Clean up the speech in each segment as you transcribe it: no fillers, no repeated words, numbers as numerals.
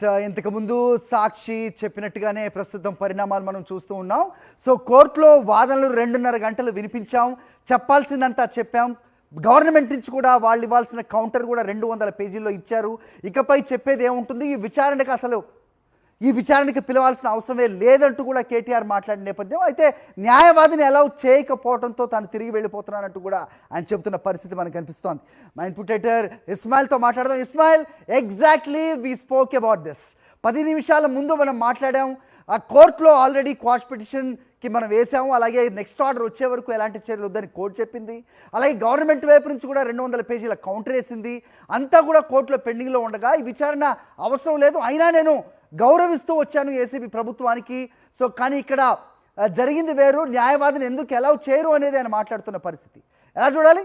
ఇంతకుముందు సాక్షి చెప్పినట్టుగానే ప్రస్తుతం పరిణామాలు మనం చూస్తూ ఉన్నాం. సో కోర్టులో వాదనలు 2.5 గంటలు వినిపించాం, చెప్పాల్సిందంతా చెప్పాం. గవర్నమెంట్ నుంచి కూడా వాళ్ళు ఇవ్వాల్సిన కౌంటర్ కూడా 200 పేజీల్లో ఇచ్చారు. ఇకపై చెప్పేది ఏముంటుంది? ఈ విచారణకి పిలవాల్సిన అవసరమే లేదంటూ కూడా కేటీఆర్ మాట్లాడిన నేపథ్యం. అయితే న్యాయవాదిని అలౌ చేయకపోవడంతో తాను తిరిగి వెళ్ళిపోతున్నానంటూ కూడా ఆయన చెబుతున్న పరిస్థితి మనకు కనిపిస్తోంది. మా ఇన్పుట్ ఎడిటర్ ఇస్మాయిల్తో మాట్లాడదాం. Ismail, exactly we spoke about this. 10 నిమిషాల ముందు మనం మాట్లాడాం. ఆ కోర్టులో ఆల్రెడీ క్వాష్ పిటిషన్కి మనం వేసాము. అలాగే నెక్స్ట్ ఆర్డర్ వచ్చే వరకు ఎలాంటి చర్యలు వద్దని కోర్టు చెప్పింది. అలాగే గవర్నమెంట్ వైపు నుంచి కూడా 200 పేజీల కౌంటర్ వేసింది. అంతా కూడా కోర్టులో పెండింగ్లో ఉండగా ఈ విచారణ అవసరం లేదు, అయినా నేను గౌరవిస్తూ వచ్చాను ఏసీబీ ప్రభుత్వానికి. సో కానీ ఇక్కడ జరిగింది వేరు, న్యాయవాదిని ఎందుకు అలౌ చేయరు అనేది ఆయన మాట్లాడుతున్న పరిస్థితి ఎలా చూడాలి?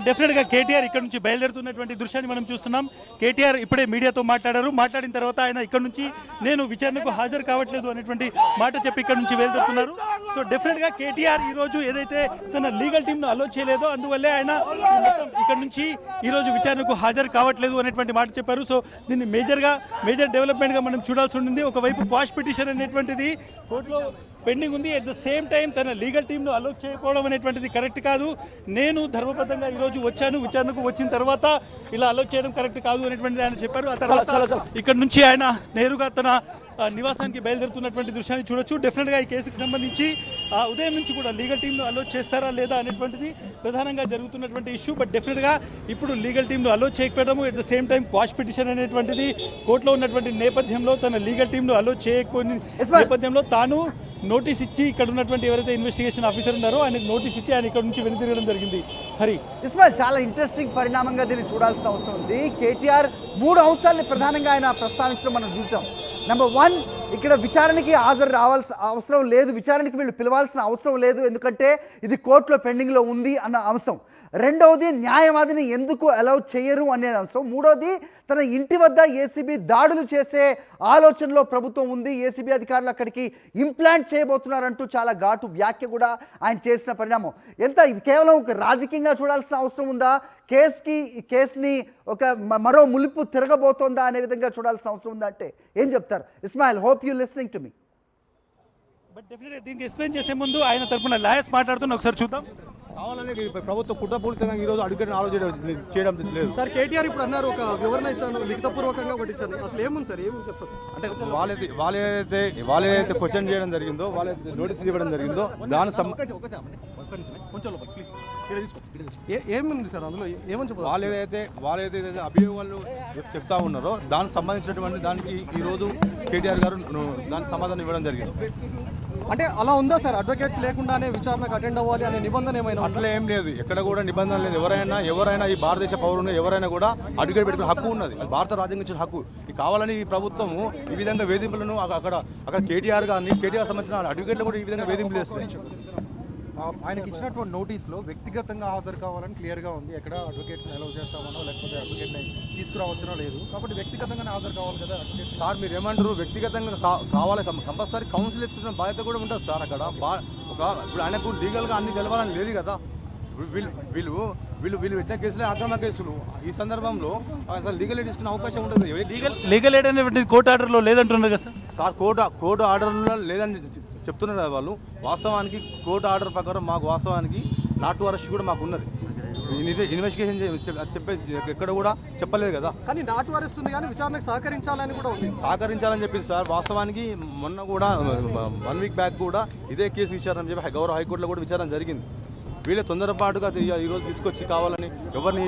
డెఫినెట్గా కేటీఆర్ ఇక్కడ నుంచి బయలుదేరుతున్నటువంటి దృశ్యాన్ని మనం చూస్తున్నాం. కేటీఆర్ ఇప్పుడే మీడియాతో మాట్లాడారు. మాట్లాడిన తర్వాత ఆయన ఇక్కడ నుంచి నేను విచారణకు హాజరు కావట్లేదు అనేటువంటి మాట చెప్పి ఇక్కడ నుంచి బయలుదేరుతున్నారు. సో డెఫినెట్గా కేటీఆర్ ఈరోజు ఏదైతే తన లీగల్ టీంను అలో చేయలేదో అందువల్లే ఆయన ఇక్కడ నుంచి ఈరోజు విచారణకు హాజరు కావట్లేదు అనేటువంటి మాట చెప్పారు. సో దీన్ని మేజర్ డెవలప్మెంట్గా మనం చూడాల్సి ఉంటుంది. ఒకవైపు క్వాష్ పిటిషన్ అనేటువంటిది కోర్టులో పెండింగ్ ఉంది. అట్ ద సేమ్ టైం తన లీగల్ టీంను అలో చేయకపోవడం అనేటువంటిది కరెక్ట్ కాదు. నేను ధర్మబద్ధంగా ఈరోజు వచ్చాను, విచారణకు వచ్చిన తర్వాత ఇలా అలో చేయడం కరెక్ట్ కాదు అనేటువంటిది ఆయన చెప్పారు. ఆ తర్వాత ఇక్కడ నుంచి ఆయన నేరుగా తన నివాసానికి బయలుదేరుతున్నటువంటి దృశ్యాన్ని చూడొచ్చు. డెఫినెట్గా ఈ కేసుకు సంబంధించి ఉదయం నుంచి కూడా లీగల్ టీంను అలో చేస్తారా లేదా అనేటువంటిది ప్రధానంగా జరుగుతున్నటువంటి ఇష్యూ. బట్ డెఫినెట్గా ఇప్పుడు లీగల్ టీంను అలో చేయకపోవడము, at the same time quash petition అనేటువంటిది కోర్టులో ఉన్నటువంటి నేపథ్యంలో తన లీగల్ టీంను అలో చేయకపోయిన నేపథ్యంలో తాను నోటీస్ ఇచ్చి ఇక్కడ ఉన్నటువంటి ఎవరైతే ఇన్వెస్టిగేషన్ ఆఫీసర్ ఉన్నారో ఆయనకు నోటీస్ ఇచ్చి ఆయన ఇక్కడ నుంచి వెనుతిరగడం జరిగింది. హరి ఇస్మాయిల్, చాలా ఇంట్రెస్టింగ్ పరిణామంగా దీన్ని చూడాల్సిన అవసరం ఉంది. కేటీఆర్ 3 అంశాలని ప్రధానంగా ఆయన ప్రస్తావించడం మనం చూసాం. నెంబర్ 1, ఇక్కడ విచారణకి హాజరు రావాల్సిన అవసరం లేదు, విచారణకి వీళ్ళు పిలవాల్సిన అవసరం లేదు, ఎందుకంటే ఇది కోర్టులో పెండింగ్లో ఉంది అన్న అంశం. 2వది, న్యాయవాదిని ఎందుకు అలౌ చేయరు అనే అంశం. 3వది, తన ఇంటి వద్ద ఏసీబీ దాడులు చేసే ఆలోచనలో ప్రభుత్వం ఉంది, ఏసీబీ అధికారులు అక్కడికి ఇంప్లాంట్ చేయబోతున్నారంటూ చాలా ఘాటు వ్యాఖ్య కూడా ఆయన చేసిన పరిణామం. ఇది కేవలం ఒక రాజకీయంగా చూడాల్సిన అవసరం ఉందా? కేసుని ఒక మరో ములుపు తిరగబోతోందా అనే విధంగా చూడాల్సిన అవసరం ఉందా అంటే ఏం చెప్తారు? Ismail, hope you listening to me. But డెఫినెట్గా దీనికి ఎక్స్ప్లెయిన్ చేసే ముందు ఆయన తరఫున లాయర్స్ మాట్లాడుతున్న ఒకసారి చూద్దాం. కావాలని ప్రభుత్వం కుట్రపూరితంగా ఈ రోజు అడ్వకేట్ చేయడం లేదు సార్. కేటీఆర్ ఇప్పుడు అన్నారు, ఒక వివరణ ఇచ్చాను, లిఖితపూర్వకంగా ఒకటి ఇచ్చాను. అసలు ఏముంది సార్, ఏమని చెప్పారు? అంటే వాళ్ళైతే క్వశ్చన్ చేయడం జరిగిందో, వాళ్ళైతే నోటీస్ ఇవ్వడం జరిగిందో దాని ఏముంది సార్ అందులో, ఏమని చెప్పారు? వాళ్ళైతే అభియోగాలు చెప్తా ఉన్నారో దానికి సంబంధించినటువంటి దానికి ఈ రోజు కేటీఆర్ గారు దానికి సమాధానం ఇవ్వడం జరిగింది. అంటే అలా ఉందా సార్? అడ్వకేట్స్ లేకుండానే విచారణకు అటెండ్ అవ్వాలి అనే నిబంధన ఏమైనా? అట్లా ఏం లేదు, ఎక్కడ కూడా నిబంధన లేదు. ఎవరైనా ఈ భారతదేశ పౌరులు ఎవరైనా కూడా అడ్వకేట్ పెట్టుకునే హక్కు ఉన్నది. అది భారత రాజ్యాంగం ఇచ్చిన హక్కు. కావాలని ఈ ప్రభుత్వము ఈ విధంగా వేధింపులను అక్కడ కేటీఆర్ సంబంధించిన అడ్వకేట్లు కూడా ఈ విధంగా వేధింపులు చేస్తాయి. ఆయనకి ఇచ్చినటువంటి నోటీస్లో వ్యక్తిగతంగా హాజరు కావాలని క్లియర్గా ఉంది. ఎక్కడ అడ్వకేట్స్ని అలౌ చేస్తామనో లేకపోతే అడ్వకేట్ని తీసుకురావచ్చనో లేదు. కాబట్టి వ్యక్తిగతంగానే హాజరు కావాలి కదా సార్. మీరు ఏమంటారు? వ్యక్తిగతంగా కావాలి, కంపల్సరీ కౌన్సిల్ చేసుకున్న బాధ్యత కూడా ఉంటుంది సార్. అక్కడ ఇప్పుడు ఆయనకు లీగల్గా అన్ని తెలవాలని లేదు కదా. వీళ్ళు పెట్టిన కేసులే అక్రమ కేసులు. ఈ సందర్భంలో లీగల్ ఎయిడ్ తీసుకునే అవకాశం ఉంటుంది. లీగల్ ఎయిడ్ అనేటువంటి కోర్టు ఆర్డర్లో లేదంటున్నారు కదా సార్. కోర్టు ఆర్డర్లో లేదని చెప్తున్నారు కదా వాళ్ళు. వాస్తవానికి కోర్టు ఆర్డర్ ప్రకారం మాకు వాస్తవానికి నాటు అరెస్ట్ కూడా మాకు ఉన్నది. ఇన్వెస్టిగేషన్ చెప్పేసి ఎక్కడ కూడా చెప్పలేదు కదా. కానీ నాటు అరెస్ట్ ఉంది, కానీ విచారణకు సహకరించాలని కూడా ఉంది. సహకరించాలని చెప్పింది సార్. వాస్తవానికి మొన్న కూడా 1 వీక్ బ్యాక్ కూడా ఇదే కేసు విచారణ చెప్పి గౌరవ హైకోర్టులో కూడా విచారణ జరిగింది. వీళ్ళే తొందరపాటుగా ఈరోజు తీసుకొచ్చి కావాలని ఎవరిని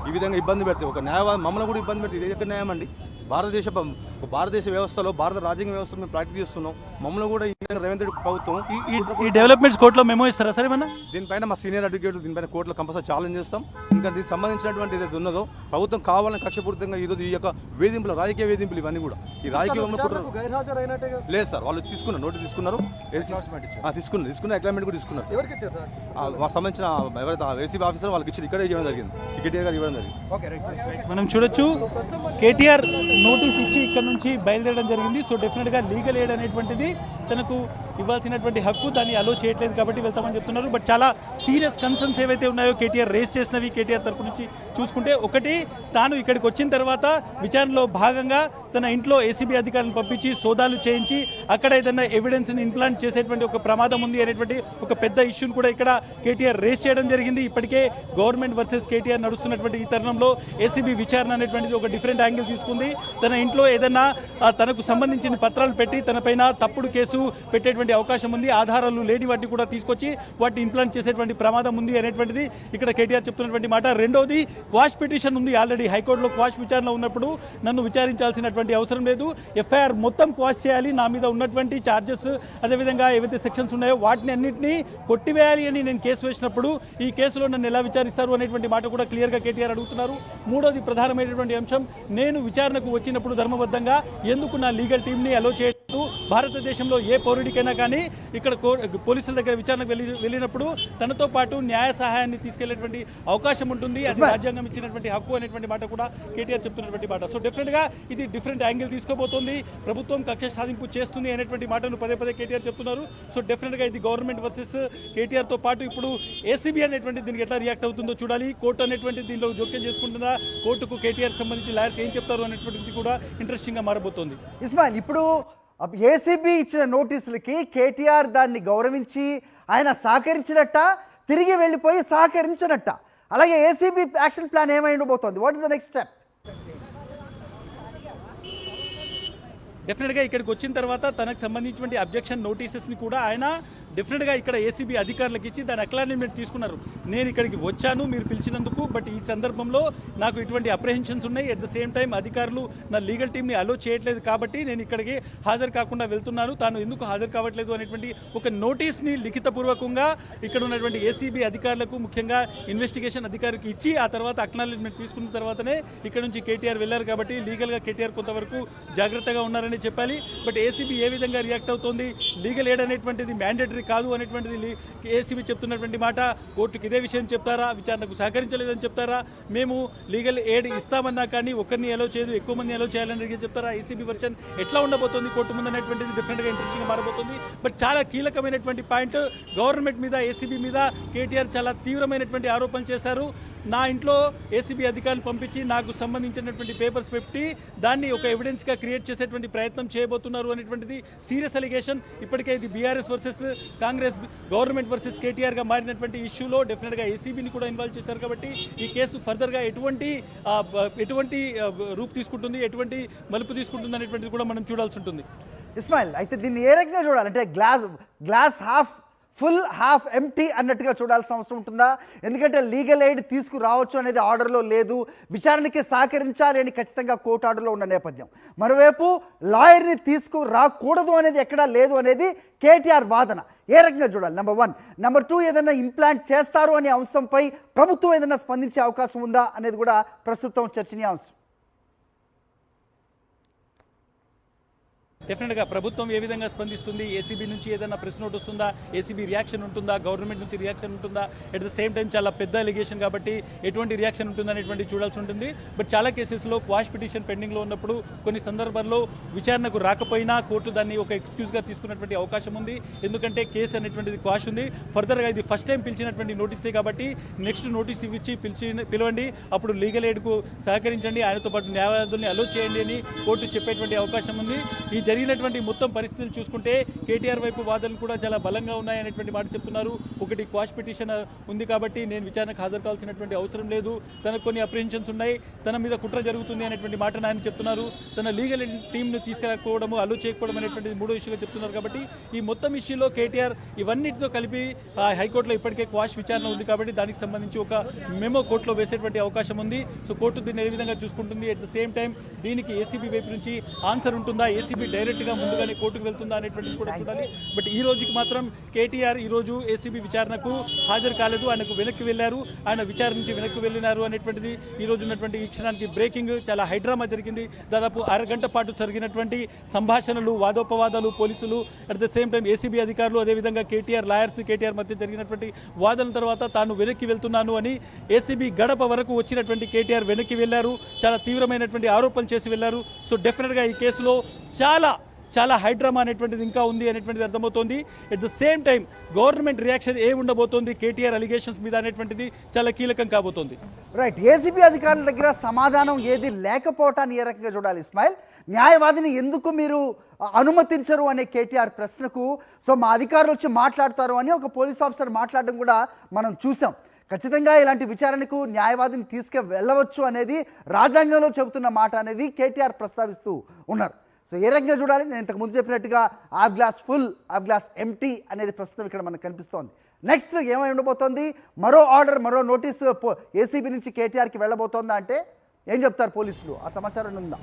ఈ విధంగా ఇబ్బంది పెడితే, ఒక న్యాయవాది మమ్మల్ని కూడా ఇబ్బంది పెడితే ఇది ఎక్కడ న్యాయం అండి? భారతదేశ వ్యవస్థలో, భారత రాజ్యాంగ వ్యవస్థలో మేము ప్రాక్టీస్ చేస్తున్నాం. మమ్మల్ని కూడా రేవంత్ రెడ్డి ప్రభుత్వం ఈ డెవలప్మెంట్స్ కోర్టులో మెమో ఇస్తారా సరే? దీనిపైన మా సీనియర్ అడ్వకేట్లు దీనిపైన కోర్టులో కంపల్సరీ ఛాలెంజ్ చేస్తాం. ఇంకా దీనికి సంబంధించినటువంటి ఏదైతే ఉన్నదో ప్రభుత్వం కావాలని కక్షపూరితంగా ఈరోజు ఈ యొక్క వేధింపులు, రాజకీయ వేధింపులు ఇవన్నీ కూడా ఈ రాజకీయంలో లేదు సార్. వాళ్ళు నోటీస్ తీసుకున్నారు, తీసుకున్న అక్లైమెంట్ కూడా తీసుకున్నారు. సంబంధించిన ఎవరైతే ఏసీబీ ఆఫీసర్ వాళ్ళకి ఇచ్చి ఇక్కడే ఇవ్వడం జరిగింది, కేటీఆర్ గారు ఇవ్వడం జరిగింది. మనం చూడొచ్చు కేటీఆర్ నోటీస్ ఇచ్చి ఇక్కడ నుంచి బయలుదేరడం జరిగింది. సో డెఫినెట్గా లీగల్ ఎయిడ్ అనేటువంటిది తనకు ఇవ్వాల్సినటువంటి హక్కు దాన్ని అలో చేయట్లేదు కాబట్టి వెళ్తామని చెప్తున్నారు. బట్ చాలా సీరియస్ కన్సర్న్స్ ఏవైతే ఉన్నాయో కేటీఆర్ రేస్ చేసినవి కేటీఆర్ తరపు నుంచి చూసుకుంటే, ఒకటి తాను ఇక్కడికి వచ్చిన తర్వాత విచారణలో భాగంగా తన ఇంట్లో ఏసీబీ అధికారులను పంపించి సోదాలు చేయించి అక్కడ ఏదైనా ఎవిడెన్స్ని ఇంప్లాంట్ చేసేటువంటి ఒక ప్రమాదం ఉంది అనేటువంటి ఒక పెద్ద ఇష్యూని కూడా ఇక్కడ కేటీఆర్ రేస్ చేయడం జరిగింది. ఇప్పటికే గవర్నమెంట్ వర్సెస్ కేటీఆర్ నడుస్తున్నటువంటి ఈ తరుణంలో ఏసీబీ విచారణ అనేటువంటిది ఒక డిఫరెంట్ యాంగిల్ తీసుకుంది. తన ఇంట్లో ఏదైనా తనకు సంబంధించిన పత్రాలు పెట్టి తనపైన తప్పుడు కేసు పెట్టేటువంటి అవకాశం ఉంది, ఆధారాలు లేని వాటిని కూడా తీసుకొచ్చి వాటిని ఇంప్లాంట్ చేసేటువంటి ప్రమాదం ఉంది అనేటువంటిది ఇక్కడ కేటీఆర్ చెప్తున్నటువంటి మాట. రెండోది, క్వాష్ పిటిషన్ ఉంది ఆల్రెడీ హైకోర్టులో. క్వాష్ విచారణ ఉన్నప్పుడు నన్ను విచారించాల్సినటువంటి అవసరం లేదు, ఎఫ్ఐఆర్ మొత్తం క్వాష్ చేయాలి, నా మీద ఉన్నటువంటి ఛార్జెస్ అదేవిధంగా ఏవైతే సెక్షన్స్ ఉన్నాయో వాటిని అన్నింటినీ కొట్టివేయాలి అని నేను కేసు వేసినప్పుడు ఈ కేసులో నన్ను ఎలా విచారిస్తారు అనేటువంటి మాట కూడా క్లియర్గా కేటీఆర్ అడుగుతున్నారు. మూడోది ప్రధానమైనటువంటి అంశం, నేను విచారణకు వచ్చినప్పుడు ధర్మబద్ధంగా ఎందుకు నా లీగల్ టీంని అలో చేయట్టు, భారతదేశంలో ఏ పౌరుడికైనా కానీ ఇక్కడ పోలీసుల దగ్గర విచారణకు వెళ్ళినప్పుడు తనతో పాటు న్యాయ సహాయాన్ని తీసుకెళ్లేటువంటి అవకాశం ఉంటుంది, అది రాజ్యాంగం ఇచ్చినటువంటి హక్కు అనేటువంటి మాట కూడా కేటీఆర్ చెప్తున్నటువంటి మాట. సో డెఫినెట్గా ఇది డిఫరెంట్ యాంగిల్ తీసుకోబోతోంది, ప్రభుత్వం కక్ష సాధింపు చేస్తుంది అనేటువంటి మాటను పదే పదే కేటీఆర్ చెప్తున్నారు. సో డెఫినెట్గా ఇది గవర్నమెంట్ వర్సెస్ కేటీఆర్తో పాటు ఇప్పుడు ఏసీబీ అనేటువంటి దీనికి ఎట్లా రియాక్ట్ అవుతుందో చూడాలి. కోర్టు అనేటువంటి దీనిలో జోక్యం చేసుకుంటుందా, కోర్టుకు కేటీఆర్కి సంబంధించి లాయర్స్ ఏం చెప్తారు అనేటువంటిది కూడా ఇంట్రెస్టింగ్గా మారబోతోంది. ఇస్మాయిల్, ఇప్పుడు ఏసీబీ ఇచ్చిన నోటీసులకి కేటీఆర్ దాన్ని గౌరవించి ఆయన సహకరించినట్ట, తిరిగి వెళ్ళిపోయి సహకరించినట్ట, అలాగే ఏసీబీ యాక్షన్ ప్లాన్ ఏమై ఉండబోతోంది? What is the next step? డెఫినెట్గా ఇక్కడికి వచ్చిన తర్వాత తనకు సంబంధించినటువంటి అబ్జెక్షన్ నోటీసెస్ని కూడా ఆయన డెఫినెట్గా ఇక్కడ ఏసీబీ అధికారులకు ఇచ్చి దాని అక్నాలెడ్జ్మెంట్ తీసుకున్నారు. నేను ఇక్కడికి వచ్చాను మీరు పిలిచినందుకు, బట్ ఈ సందర్భంలో నాకు ఇటువంటి అప్రహెన్షన్స్ ఉన్నాయి, ఎట్ ద సేమ్ టైం అధికారులు నా లీగల్ టీమ్ని అలో చేయట్లేదు కాబట్టి నేను ఇక్కడికి హాజరు కాకుండా వెళ్తున్నాను, తాను ఎందుకు హాజరు కావట్లేదు అనేటువంటి ఒక నోటీస్ని లిఖితపూర్వకంగా ఇక్కడ ఉన్నటువంటి ఏసీబీ అధికారులకు, ముఖ్యంగా ఇన్వెస్టిగేషన్ అధికారికి ఇచ్చి ఆ తర్వాత అక్నాలెడ్జ్మెంట్ తీసుకున్న తర్వాతనే ఇక్కడ నుంచి కేటీఆర్ వెళ్ళారు. కాబట్టి లీగల్గా కేటీఆర్ కొంతవరకు జాగ్రత్తగా ఉన్నారని చెప్పాలి. బట్ ఏసీబీ ఏ విధంగా రియాక్ట్ అవుతోంది, లీగల్ ఎయిడ్ అనేటువంటిది మ్యాండేటరీ కాదు అనేటువంటిది ఏసీబీ చెప్తున్నటువంటి మాట. కోర్టుకి ఇదే విషయం చెప్తారా, విచారణకు సహకరించలేదని చెప్తారా, మేము లీగల్ ఎయిడ్ ఇస్తామన్నా కానీ ఒకరిని అలో చేయదు ఎక్కువ మంది అలో చేయాలని చెప్తారా, ఏసీబీ వర్షన్ ఎట్లా ఉండబోతోంది కోర్టు ముందు అనేటువంటిది డెఫినెట్గా ఇంట్రెస్టింగ్గా మారబోతుంది. బట్ చాలా కీలకమైనటువంటి పాయింట్, గవర్నమెంట్ మీద ఏసీబీ మీద కేటీఆర్ చాలా తీవ్రమైనటువంటి ఆరోపణలు చేశారు. నా ఇంట్లో ఏసీబీ అధికారులను పంపించి నాకు సంబంధించినటువంటి పేపర్స్ పెట్టి దాన్ని ఒక ఎవిడెన్స్గా క్రియేట్ చేసేటువంటి ప్రయత్నం చేయబోతున్నారు అనేటువంటిది సీరియస్ అలిగేషన్. ఇప్పటికే ఇది BRS versus Congress, government versus కేటీఆర్గా మారినటువంటి ఇష్యూలో డెఫినెట్గా ఏసీబీని కూడా ఇన్వాల్వ్ చేశారు. కాబట్టి ఈ కేసు ఫర్దర్గా ఎటువంటి రూపు తీసుకుంటుంది, ఎటువంటి మలుపు తీసుకుంటుంది అనేటువంటిది కూడా మనం చూడాల్సి ఉంటుంది. ఇస్మాయిల్, అయితే దీన్ని ఏ రకంగా చూడాలంటే glass half full half empty అన్నట్టుగా చూడాల్సిన అవసరం ఉంటుందా? ఎందుకంటే లీగల్ ఎయిడ్ తీసుకురావచ్చు అనేది ఆర్డర్లో లేదు, విచారణకి సహకరించాలి అని ఖచ్చితంగా కోర్టు ఆర్డర్లో ఉన్న నేపథ్యం. మరోవైపు లాయర్ని తీసుకురాకూడదు అనేది ఎక్కడా లేదు అనేది కేటీఆర్ వాదన. ఏ రకంగా చూడాలి? నెంబర్ 1. నెంబర్ 2, ఏదైనా ఇంప్లాంట్ చేస్తారు అనే అంశంపై ప్రభుత్వం ఏదైనా స్పందించే అవకాశం ఉందా అనేది కూడా ప్రస్తుతం చర్చనీయాంశం. డెఫినెట్గా ప్రభుత్వం ఏ విధంగా స్పందిస్తుంది, ఏసీబీ నుంచి ఏదైనా ప్రెస్ నోట్ వస్తుందా, ఏసీబీ రియాక్షన్ ఉంటుందా, గవర్నమెంట్ నుంచి రియాక్షన్ ఉంటుందా, ఎట్ ద సేమ్ టైం చాలా పెద్ద అలిగేషన్ కాబట్టి ఎటువంటి రియాక్షన్ ఉంటుంది అనేటువంటి చూడాల్సి ఉంటుంది. బట్ చాలా కేసెస్లో క్వాష్ పిటిషన్ పెండింగ్లో ఉన్నప్పుడు కొన్ని సందర్భాల్లో విచారణకు రాకపోయినా కోర్టు దాన్ని ఒక ఎక్స్క్యూజ్గా తీసుకున్నటువంటి అవకాశం ఉంది. ఎందుకంటే కేసు అనేటువంటిది క్వాష్ ఉంది, ఫర్దర్గా ఇది ఫస్ట్ టైం పిలిచినటువంటి నోటీసే కాబట్టి నెక్స్ట్ నోటీస్ ఇచ్చి పిలవండి, అప్పుడు లీగల్ ఎయిడ్కు సహకరించండి, ఆయనతో పాటు న్యాయవాదుల్ని అలో చేయండి అని కోర్టు చెప్పేటువంటి అవకాశం ఉంది. ఈ జరిగినటువంటి మొత్తం పరిస్థితులు చూసుకుంటే కేటీఆర్ వైపు వాదనలు కూడా చాలా బలంగా ఉన్నాయనేటువంటి మాట చెప్తున్నారు. ఒకటి, క్వాష్ పిటిషన్ ఉంది కాబట్టి నేను విచారణకు హాజరు కావాల్సినటువంటి అవసరం లేదు, తనకు కొన్ని అప్రిహెన్షన్స్ ఉన్నాయి, తన మీద కుట్ర జరుగుతుంది అనేటువంటి మాట ఆయన చెప్తున్నారు. తన లీగల్ టీంను తీసుకురాకపోవడము, అలో చేయకపోవడం అనేటువంటిది మూడో ఇష్యూగా చెప్తున్నారు. కాబట్టి ఈ మొత్తం ఇష్యూలో కేటీఆర్ ఇవన్నిటితో కలిపి హైకోర్టులో ఇప్పటికే క్వాష్ విచారణ ఉంది కాబట్టి దానికి సంబంధించి ఒక మెమో కోర్టులో వేసేటువంటి అవకాశం ఉంది. సో కోర్టు దీన్ని ఏ విధంగా చూసుకుంటుంది, ఎట్ ద సేమ్ టైం దీనికి ఏసీబీ వైపు నుంచి ఆన్సర్ ఉంటుందా, ఏసీబీ డైరెక్ట్గా ముందుగానే కోర్టుకు వెళ్తుందా అనేటువంటిది కూడా చూడాలి. బట్ ఈ రోజుకి మాత్రం కేటీఆర్ ఈరోజు ఏసీబీ విచారణకు హాజరు కాలేదు, ఆయనకు వెనక్కి వెళ్ళారు, ఆయన విచారణ నుంచి వెనక్కి వెళ్ళినారు అనేటువంటిది ఈ రోజు ఉన్నటువంటి ఈ క్షణానికి బ్రేకింగ్. చాలా హైడ్రామా జరిగింది, దాదాపు అరగంట పాటు జరిగినటువంటి సంభాషణలు, వాదోపవాదాలు, పోలీసులు at the same time ACB అధికారులు, అదేవిధంగా కేటీఆర్ లాయర్స్, కేటీఆర్ మధ్య జరిగినటువంటి వాదనల తర్వాత తాను వెనక్కి వెళ్తున్నాను అని ఏసీబీ గడప వరకు వచ్చినటువంటి కేటీఆర్ వెనక్కి వెళ్ళారు, చాలా తీవ్రమైనటువంటి ఆరోపణలు చేసి వెళ్ళారు. సో డెఫినెట్గా ఈ కేసులో చాలా చాలా హైడ్రామా అనేటువంటిది ఇంకా ఉంది అనేటువంటిది అర్థమవుతోంది. At the same time government reaction ఏ ఉండబోతోంది కేటీఆర్ అలిగేషన్స్ మీద అనేటువంటిది చాలా కీలకం కాబోతోంది. రైట్, ఏసీబీ అధికారుల దగ్గర సమాధానం ఏది లేకపోవటాన్ని ఏ రకంగా చూడాలి ఇస్మాయిల్? న్యాయవాదిని ఎందుకు మీరు అనుమతించరు అనే కేటీఆర్ ప్రశ్నకు సో మా అధికారులు వచ్చి మాట్లాడతారు అని ఒక పోలీస్ ఆఫీసర్ మాట్లాడడం కూడా మనం చూసాం. ఖచ్చితంగా ఇలాంటి విచారణకు న్యాయవాదిని వెళ్ళవచ్చు అనేది రాజ్యాంగంలో చెబుతున్న మాట అనేది కేటీఆర్ ప్రస్తావిస్తూ ఉన్నారు. సో ఏ రకంగా చూడాలి? నేను ఇంతకు ముందు చెప్పినట్టుగా half glass full, half glass empty అనేది ప్రస్తుతం ఇక్కడ మనకు కనిపిస్తోంది. నెక్స్ట్ ఏమై ఉండబోతోంది? మరో ఆర్డర్, మరో నోటీసు ఏసీబీ నుంచి కేటీఆర్కి వెళ్ళబోతోందా అంటే ఏం చెప్తారు పోలీసులు? ఆ సమాచారం ఉందా?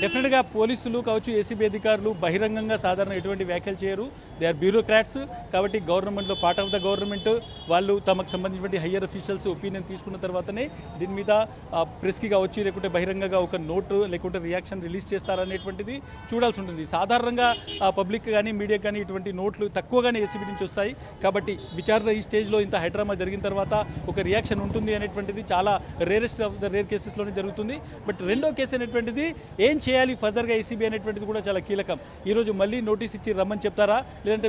డెఫినెట్గా పోలీసులు కావచ్చు, ఏసీబీ అధికారులు బహిరంగంగా సాధారణ ఎటువంటి వ్యాఖ్యలు చేయరు. They are bureaucrats. కాబట్టి గవర్నమెంట్లో పార్ట్ ఆఫ్ ద గవర్నమెంట్ వాళ్ళు తమకు సంబంధించినటువంటి హయ్యర్ అఫీషియల్స్ ఒపీనియన్ తీసుకున్న తర్వాతనే దీని మీద ప్రెస్కి కావచ్చు, లేకుంటే బహిరంగంగా ఒక నోటు లేకుంటే రియాక్షన్ రిలీజ్ చేస్తారనేటువంటిది చూడాల్సి ఉంటుంది. సాధారణంగా పబ్లిక్ కానీ మీడియా కానీ ఇటువంటి నోట్లు తక్కువగానే ఏసీబీ నుంచి వస్తాయి. కాబట్టి విచారణ ఈ స్టేజ్లో ఇంత హైడ్రామా జరిగిన తర్వాత ఒక రియాక్షన్ ఉంటుంది అనేటువంటిది చాలా రేరెస్ట్ ఆఫ్ ద రేర్ కేసెస్లోనే జరుగుతుంది. బట్ రెండో కేసు అనేటువంటిది ఏం చేయాలి ఫర్దర్గా ఏసీబీ అనేటువంటిది కూడా చాలా కీలకం. ఈరోజు మళ్ళీ నోటీస్ ఇచ్చి రమ్మని చెప్తారా, లేదంటే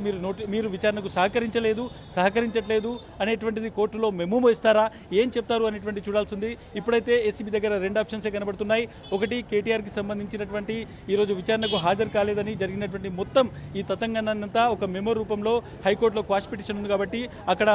మీరు విచారణకు సహకరించట్లేదు అనేటువంటిది కోర్టులో మెమో ఇస్తారా, ఏం చెప్తారు అనేటువంటి చూడాల్సింది. ఇప్పుడైతే ఏసీబీ దగ్గర రెండు ఆప్షన్సే కనబడుతున్నాయి. ఒకటి, కేటీఆర్కి సంబంధించినటువంటి ఈరోజు విచారణకు హాజరు కాలేదని జరిగినటువంటి మొత్తం ఈ తతంగానంతా ఒక మెమో రూపంలో హైకోర్టులో క్వాష్ పిటిషన్ ఉంది కాబట్టి అక్కడ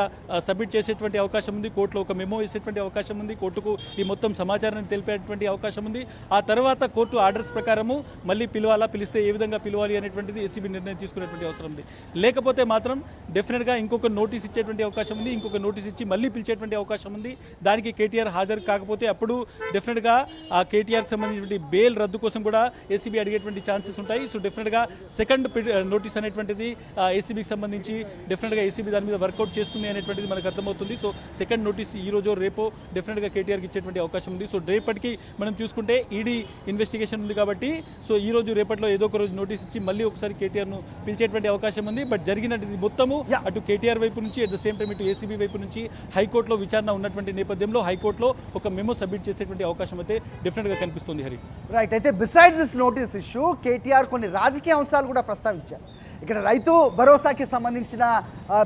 సబ్మిట్ చేసేటువంటి అవకాశం ఉంది. కోర్టులో ఒక మెమో వేసేటువంటి అవకాశం ఉంది. కోర్టుకు ఈ మొత్తం సమాచారాన్ని తెలిపేటువంటి అవకాశం ఉంది. ఆ తర్వాత కోర్టు ఆర్డర్స్ ప్రకారము మళ్ళీ పిలిస్తే ఏ విధంగా పిలవాలి అనేటువంటిది ఏసీబీ నిర్ణయం తీసుకునేటువంటి అవసరం ఉంది. లేకపోతే మాత్రం డెఫినెట్గా ఇంకొక నోటీస్ ఇచ్చేటువంటి అవకాశం ఉంది. ఇంకొక నోటీస్ ఇచ్చి మళ్ళీ పిలిచేటువంటి అవకాశం ఉంది. దానికి కేటీఆర్ హాజరు కాకపోతే అప్పుడు డెఫినెట్గా ఆ కేటీఆర్కి సంబంధించినటువంటి బెయిల్ రద్దు కోసం కూడా ఏసీబీ అడిగేటువంటి ఛాన్సెస్ ఉంటాయి. సో డెఫినెట్గా సెకండ్ నోటీస్ అనేటువంటిది ఏసీబీకి సంబంధించి డెఫినెట్గా ఏసీబీ దాని మీద వర్కౌట్ చేస్తుంది అనేటువంటిది మనకు అర్థమవుతుంది. సో సెకండ్ నోటీస్ ఈ రోజు రేపో డెఫినెట్గా కేటీఆర్కి ఇచ్చేటువంటి అవకాశం ఉంది. సో రేపటికి మనం చూసుకుంటే ఈడీ ఇన్వెస్టిగేషన్ ఉంది కాబట్టి సో ఈ రోజు రేపట్లో ఏదో ఒక రోజు నోటీస్ ఇచ్చి మళ్ళీ ఒకసారి కేటీఆర్ను పిలిచేటువంటి అవకాశం ఉంది. బట్ జరిగినది మొత్తము అటు కేటీఆర్ వైపు నుంచి అట్ ద సేమ్ టైం ఇటు ఏసీబీ వైపు నుంచి హైకోర్టులో విచారణ ఉన్నటువంటి నేపథ్యంలో హైకోర్టులో ఒక మెమో సబ్మిట్ చేసేటువంటి అవకాశం అయితే డెఫినెట్గా కనిపిస్తుంది. హరి రైట్, అయితే besides this notice issue KTR కొన్ని రాజకీయ అంశాలు కూడా ప్రస్తావించారు. ఇక్కడ రైతు భరోసాకి సంబంధించిన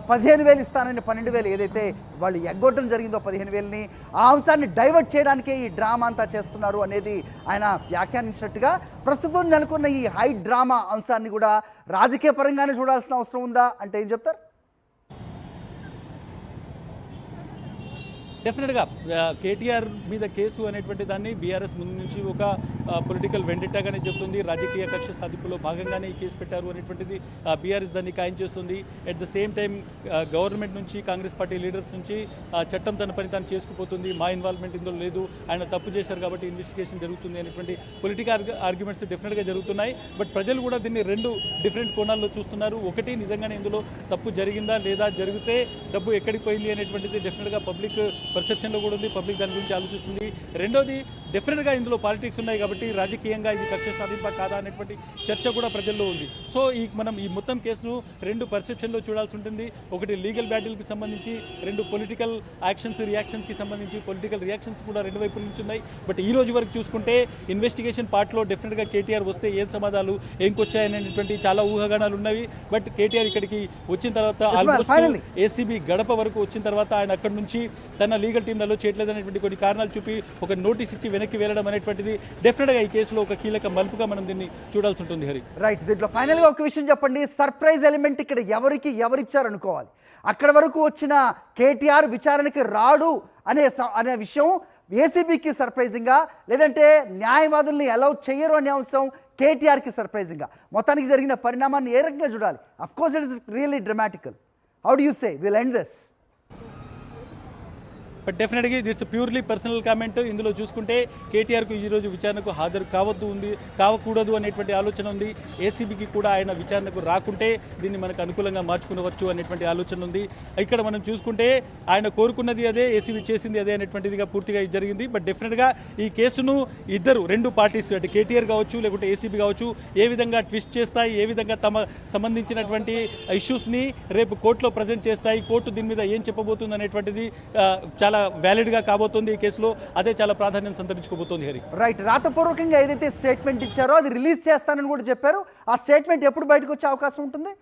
15,000 ఇస్తానని 12,000 ఏదైతే వాళ్ళు ఎగ్గొట్టడం జరిగిందో 15,000ని, ఆ అంశాన్ని డైవర్ట్ చేయడానికే ఈ డ్రామా అంతా చేస్తున్నారు అనేది ఆయన వ్యాఖ్యానించినట్టుగా ప్రస్తుతం నెలకొన్న ఈ హై డ్రామా అంశాన్ని కూడా రాజకీయ పరంగానే చూడాల్సిన అవసరం ఉందా అంటే ఏం చెప్తారు? డెఫినెట్గా కేటీఆర్ మీద కేసు అనేటువంటి దాన్ని బీఆర్ఎస్ ముందు నుంచి ఒక పొలిటికల్ వెండిటాగానే చెప్తుంది. రాజకీయ కక్ష సాధింపులో భాగంగానే ఈ కేసు పెట్టారు అనేటువంటిది బీఆర్ఎస్ దాన్ని ఖాయం చేస్తుంది. At the same time government నుంచి, కాంగ్రెస్ పార్టీ లీడర్స్ నుంచి చట్టం తన పని తాను చేసుకుపోతుంది. మా ఇన్వాల్వ్మెంట్ ఇందులో లేదు, ఆయన తప్పు చేశారు కాబట్టి ఇన్వెస్టిగేషన్ జరుగుతుంది అనేటువంటి పొలిటికల్ ఆర్గ్యుమెంట్స్ డెఫినెట్గా జరుగుతున్నాయి. బట్ ప్రజలు కూడా దీన్ని రెండు డిఫరెంట్ కోణాల్లో చూస్తున్నారు. ఒకటి, నిజంగానే ఇందులో తప్పు జరిగిందా లేదా, జరిగితే డబ్బు ఎక్కడికి పోయింది అనేటువంటిది డెఫినెట్గా పబ్లిక్ పర్సెప్షన్లో కూడా ఉంది. పబ్లిక్ దాని గురించి ఆలోచిస్తుంది. రెండోది, డెఫినెట్గా ఇందులో పాలిటిక్స్ ఉన్నాయి కాబట్టి రాజకీయంగా ఇది కక్ష సాధింప కాదా అనేటువంటి చర్చ కూడా ప్రజల్లో ఉంది. సో మనం ఈ మొత్తం కేసును రెండు పర్సెప్షన్లో చూడాల్సి ఉంటుంది. ఒకటి లీగల్ బ్యాటిల్కి సంబంధించి, రెండు పొలిటికల్ యాక్షన్స్ రియాక్షన్స్కి సంబంధించి. పొలిటికల్ రియాక్షన్స్ కూడా రెండు వైపుల నుంచి ఉన్నాయి. బట్ ఈ రోజు వరకు చూసుకుంటే ఇన్వెస్టిగేషన్ పార్ట్లో డెఫినెట్గా కేటీఆర్ వస్తే ఏం సమాధానాలు ఏంకొచ్చాయనేటువంటి చాలా ఊహాగానాలు ఉన్నవి. బట్ కేటీఆర్ ఇక్కడికి వచ్చిన తర్వాత ఆల్మోస్ట్ ఏసీబీ గడప వరకు వచ్చిన తర్వాత ఆయన అక్కడి నుంచి తన లీగల్ టీంలలో చేయట్లేదు అనేటువంటి కొన్ని కారణాలు చూపి ఒక నోటీస్ ఇచ్చి వెనక్కి వెళ్ళడం అనేటువంటిది డెఫినెట్గా ఈ కేసులో ఒక కీలక మలుపుగా మనం దీన్ని చూడాల్సి ఉంటుంది. హరి, రైట్, దీంట్లో ఫైనల్గా ఒక విషయం చెప్పండి. సర్ప్రైజ్ ఎలిమెంట్ ఇక్కడ ఎవరిచ్చారు అనుకోవాలి? అక్కడ వరకు వచ్చిన కేటీఆర్ విచారణకి రాడు అనే విషయం ఏసీబీకి సర్ప్రైజింగా, లేదంటే న్యాయవాదుల్ని అలౌ చేయరు అనే అంశం కేటీఆర్కి సర్ప్రైజింగా? మొత్తానికి జరిగిన పరిణామాన్ని ఏ రకంగా చూడాలి? Of course it is really dramatical. How do you say will end this? But డెఫినెట్గా ఇట్స్ ప్యూర్లీ పర్సనల్ కామెంట్. ఇందులో చూసుకుంటే కేటీఆర్కు ఈరోజు విచారణకు హాజరు కావకూడదు అనేటువంటి ఆలోచన ఉంది. ఏసీబీకి కూడా ఆయన విచారణకు రాకుంటే దీన్ని మనకు అనుకూలంగా మార్చుకునవచ్చు అనేటువంటి ఆలోచన ఉంది. ఇక్కడ మనం చూసుకుంటే ఆయన కోరుకున్నది అదే, ఏసీబీ చేసింది అదే అనేటువంటిదిగా పూర్తిగా జరిగింది. బట్ డెఫినెట్గా ఈ కేసును రెండు పార్టీస్, అంటే కేటీఆర్ కావచ్చు లేకుంటే ఏసీబీ కావచ్చు, ఏ విధంగా ట్విస్ట్ చేస్తాయి, ఏ విధంగా తమ సంబంధించినటువంటి ఇష్యూస్ని రేపు కోర్టులో ప్రజెంట్ చేస్తాయి, కోర్టు దీని మీద ఏం చెప్పబోతుంది అనేటువంటిది చాలా చాలా వ్యాలిడ్గా కాబోతుంది ఈ కేసులో, అదే చాలా ప్రాధాన్యం సంతరించుకోబోతోంది హరి. రైట్, రాతపూర్వకంగా ఏదైతే స్టేట్మెంట్ ఇచ్చారో అది రిలీజ్ చేస్తానని కూడా చెప్పారు. ఆ స్టేట్మెంట్ ఎప్పుడు బయటకు వచ్చే అవకాశం ఉంటుంది?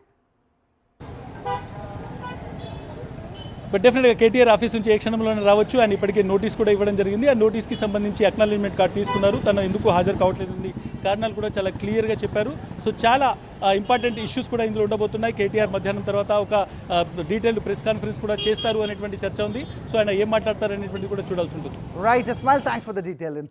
బట్ డెఫినెట్గా కేటీఆర్ ఆఫీస్ నుంచి ఏ క్షణంలోనే రావచ్చు. ఆయన ఇప్పటికే నోటీస్ కూడా ఇవ్వడం జరిగింది. ఆ నోటీస్కి సంబంధించి అక్నాలెడ్జ్మెంట్ కార్డు తీసుకున్నారు. తను ఎందుకు హాజరు కావట్లేదు కారణాలు కూడా చాలా క్లియర్గా చెప్పారు. సో చాలా ఇంపార్టెంట్ ఇష్యూస్ కూడా ఇందులో ఉండబోతున్నాయి. కేటీఆర్ మధ్యాహ్నం తర్వాత ఒక డీటెయిల్డ్ ప్రెస్ కాన్ఫరెన్స్ కూడా చేస్తారు అనేటువంటి చర్చ ఉంది. సో ఆయన ఏం మాట్లాడతారు అనేటువంటి కూడా చూడాల్సి ఉంటుంది. Right Ismail, thanks for the detail.